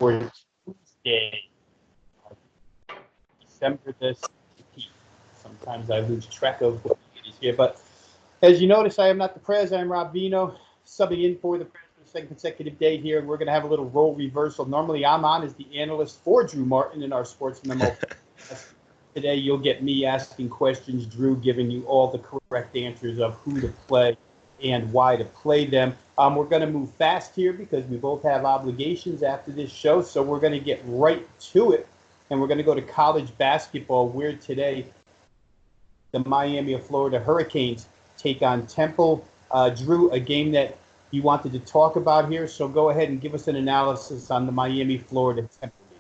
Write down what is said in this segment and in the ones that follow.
Tuesday, December the 16th. Sometimes I lose track of what it is here, but as you notice, I am not the Prez. I'm Rob Vino, subbing in for the Prez for the second consecutive day here, and we're going to have a little role reversal. Normally, I'm on as the analyst for Drew Martin in our Sports Memo. Today, you'll get me asking questions, Drew giving you all the correct answers of who to play and why to play them. We're going to move fast here because we both have obligations after this show, so we're going to get right to it, and we're going to go to college basketball, where today the Miami of Florida Hurricanes take on Temple. Drew, a game that you wanted to talk about here, so go ahead and give us an analysis on the Miami, Florida Temple game.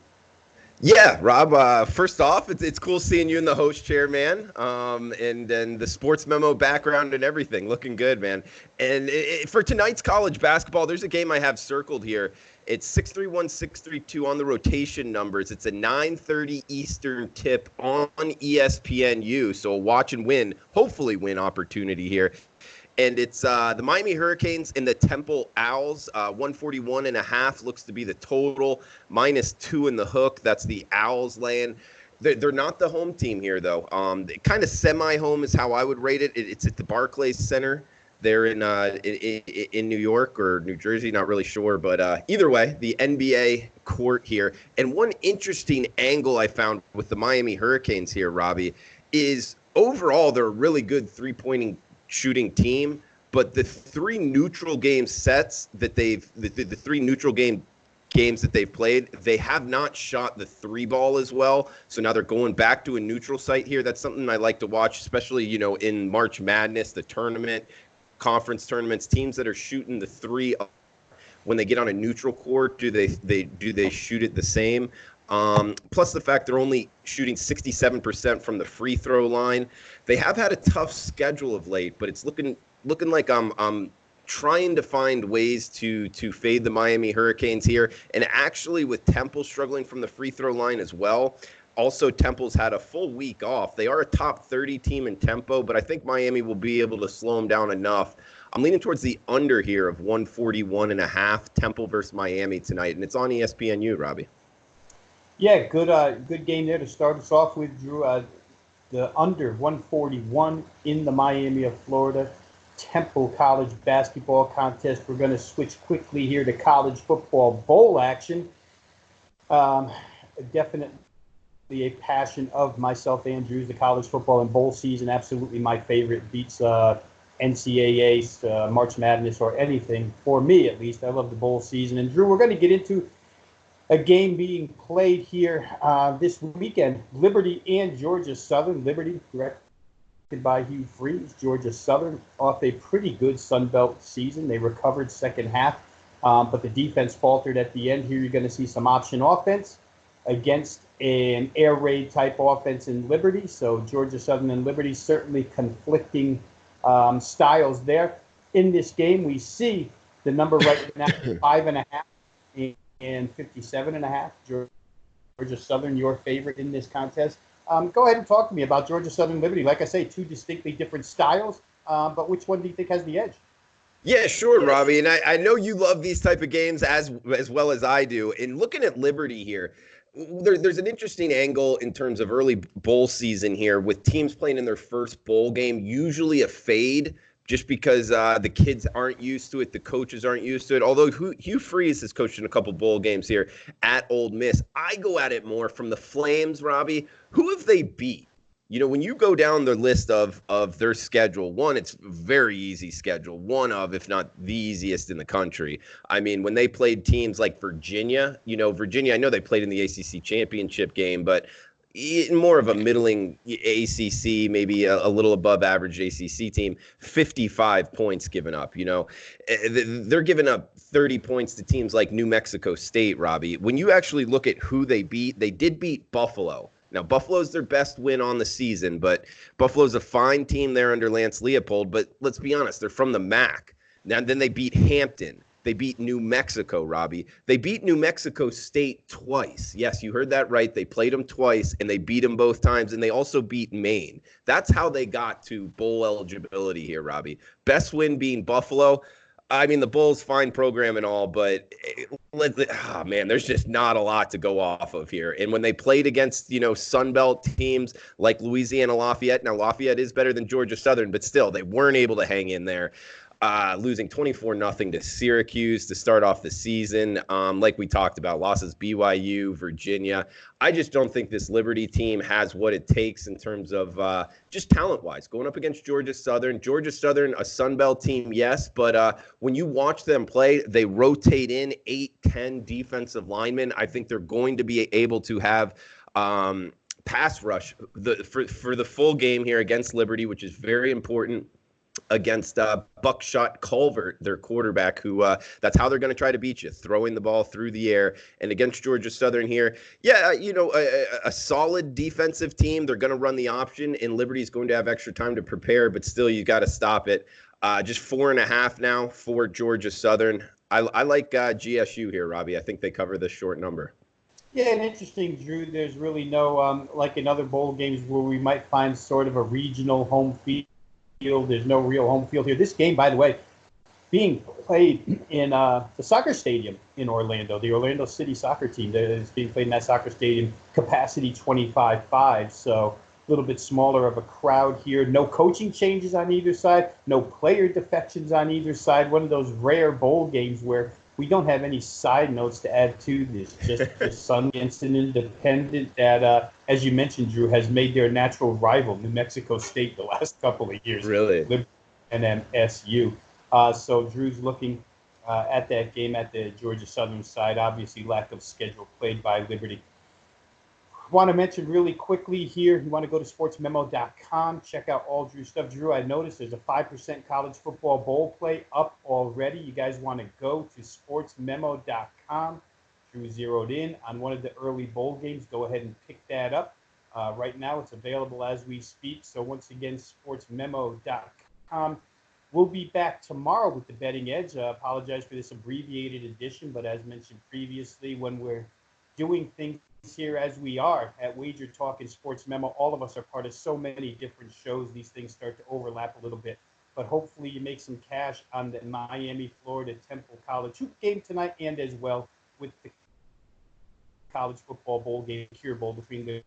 Yeah, Rob, first off, it's cool seeing you in the host chair, man, and the Sports Memo background and everything. Looking good, man. And for tonight's college basketball, there's a game I have circled here. It's 631, 632 on the rotation numbers. It's a 9:30 Eastern tip on ESPNU, so a watch and win, hopefully win opportunity here. And it's the Miami Hurricanes and the Temple Owls. 141.5 looks to be the total. -2 in the hook. That's the Owls laying. They're not the home team here, though. Kind of semi-home is how I would rate it. It's at the Barclays Center. They're in New York or New Jersey, not really sure. But either way, the NBA court here. And one interesting angle I found with the Miami Hurricanes here, Robbie, is overall they're a really good three-pointing shooting team, but the three neutral game sets that the three neutral games that they've played, they have not shot the three ball as well. So now they're going back to a neutral site here. That's something I like to watch, especially, in March Madness, the tournament, conference tournaments, teams that are shooting the three when they get on a neutral court, do they shoot it the same? Plus the fact they're only shooting 67% from the free throw line. They have had a tough schedule of late, but it's looking like I'm trying to find ways to fade the Miami Hurricanes here. And actually with Temple struggling from the free throw line as well. Also, Temple's had a full week off. They are a top 30 team in tempo, but I think Miami will be able to slow them down enough. I'm leaning towards the under here of 141.5, Temple versus Miami tonight, and it's on ESPNU, Robbie. Yeah, good game there to start us off with, Drew. The under 141 in the Miami of Florida Temple College basketball contest. We're going to switch quickly here to college football bowl action. Definitely a passion of myself, Andrews, the college football and bowl season. Absolutely my favorite. Beats NCAA, March Madness, or anything, for me at least. I love the bowl season. And Drew, we're going to get into a game being played here this weekend. Liberty and Georgia Southern. Liberty, directed by Hugh Freeze. Georgia Southern off a pretty good Sun Belt season. They recovered second half, but the defense faltered at the end. Here you're going to see some option offense against an air raid type offense in Liberty. So Georgia Southern and Liberty, certainly conflicting styles there. In this game, we see the number right now, 5.5 and 57.5. Georgia Southern, your favorite in this contest. Go ahead and talk to me about Georgia Southern Liberty. Like I say, two distinctly different styles, but which one do you think has the edge? Yeah, sure, Robbie. And I know you love these type of games as well as I do. And looking at Liberty here, there's an interesting angle in terms of early bowl season here with teams playing in their first bowl game, usually a fade, just because the kids aren't used to it, the coaches aren't used to it. Although Hugh Freeze has coached in a couple bowl games here at Ole Miss, I go at it more from the Flames, Robbie. Who have they beat? When you go down the list of their schedule, one, it's very easy schedule, one of, if not the easiest in the country. I mean, when they played teams like Virginia, Virginia, I know they played in the ACC championship game, but more of a middling ACC, maybe a little above average ACC team, 55 points given up. They're giving up 30 points to teams like New Mexico State, Robbie. When you actually look at who they beat, they did beat Buffalo. Now, Buffalo's their best win on the season, but Buffalo's a fine team there under Lance Leopold. But let's be honest, they're from the MAC. Now, then they beat Hampton. They beat New Mexico, Robbie. They beat New Mexico State twice. Yes, you heard that right. They played them twice, and they beat them both times, and they also beat Maine. That's how they got to bowl eligibility here, Robbie. Best win being Buffalo. I mean, the Bulls, fine program and all, but Man, there's just not a lot to go off of here. And when they played against, Sun Belt teams like Louisiana Lafayette, now Lafayette is better than Georgia Southern, but still, they weren't able to hang in there. Losing 24-0 to Syracuse to start off the season. Like we talked about, losses BYU, Virginia. I just don't think this Liberty team has what it takes in terms of just talent-wise. Going up against Georgia Southern, a Sun Belt team, yes, but when you watch them play, they rotate in 8-10 defensive linemen. I think they're going to be able to have pass rush for the full game here against Liberty, which is very important against Buckshot Culver, their quarterback, who that's how they're going to try to beat you, throwing the ball through the air. And against Georgia Southern here, a solid defensive team. They're going to run the option, and Liberty's going to have extra time to prepare, but still you got to stop it. Just 4.5 now for Georgia Southern. I like GSU here, Robbie. I think they cover this short number. Yeah, and interesting, Drew, there's really no, like in other bowl games where we might find sort of a regional home field. There's no real home field here. This game, by the way, being played in the soccer stadium in Orlando, the Orlando City soccer team that is being played in that soccer stadium, capacity 25,500, so a little bit smaller of a crowd here. No coaching changes on either side, no player defections on either side. One of those rare bowl games where we don't have any side notes to add to this. Just Sun against an independent that, as you mentioned, Drew, has made their natural rival, New Mexico State, the last couple of years. Really? And MSU. So Drew's looking at that game at the Georgia Southern side. Obviously, lack of schedule played by Liberty. Want to mention really quickly here, you want to go to sportsmemo.com, check out all Drew's stuff. Drew, I noticed there's a 5% college football bowl play up already. You guys want to go to sportsmemo.com. Drew zeroed in on one of the early bowl games. Go ahead and pick that up. Right now, it's available as we speak. So once again, sportsmemo.com. We'll be back tomorrow with the Betting Edge. Apologize for this abbreviated edition, but as mentioned previously, when we're doing things here as we are at WagerTalk and Sports Memo, all of us are part of so many different shows. These things start to overlap a little bit, but hopefully you make some cash on the Miami, Florida Temple College hoop game tonight, and as well with the college football bowl game, Cure Bowl between Liberty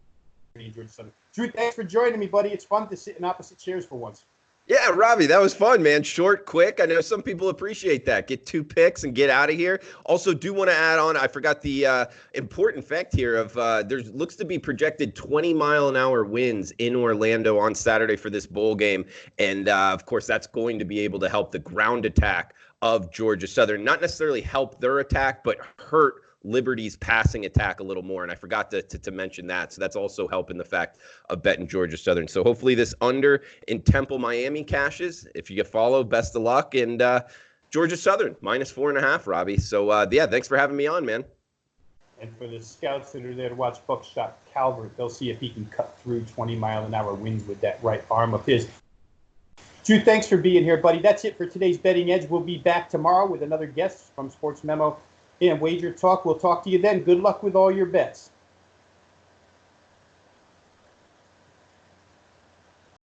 and Georgia Southern. Drew, thanks for joining me, buddy. It's fun to sit in opposite chairs for once. Yeah, Robbie, that was fun, man. Short, quick. I know some people appreciate that. Get 2 picks and get out of here. Also, do want to add on, I forgot the important fact here of there looks to be projected 20-mile-an-hour winds in Orlando on Saturday for this bowl game. And, of course, that's going to be able to help the ground attack of Georgia Southern. Not necessarily help their attack, but hurt Liberty's passing attack a little more, and I forgot to mention that. So that's also helping the fact of betting Georgia Southern. So hopefully this under in Temple, Miami cashes. If you get follow, best of luck. And Georgia Southern -4.5, Robbie. So yeah, thanks for having me on, man. And for the scouts that are there to watch Buckshot Calvert, they'll see if he can cut through 20-mile-an-hour winds with that right arm of his. Drew, thanks for being here, buddy. That's it for today's Betting Edge. We'll be back tomorrow with another guest from Sports Memo and WagerTalk. We'll talk to you then. Good luck with all your bets.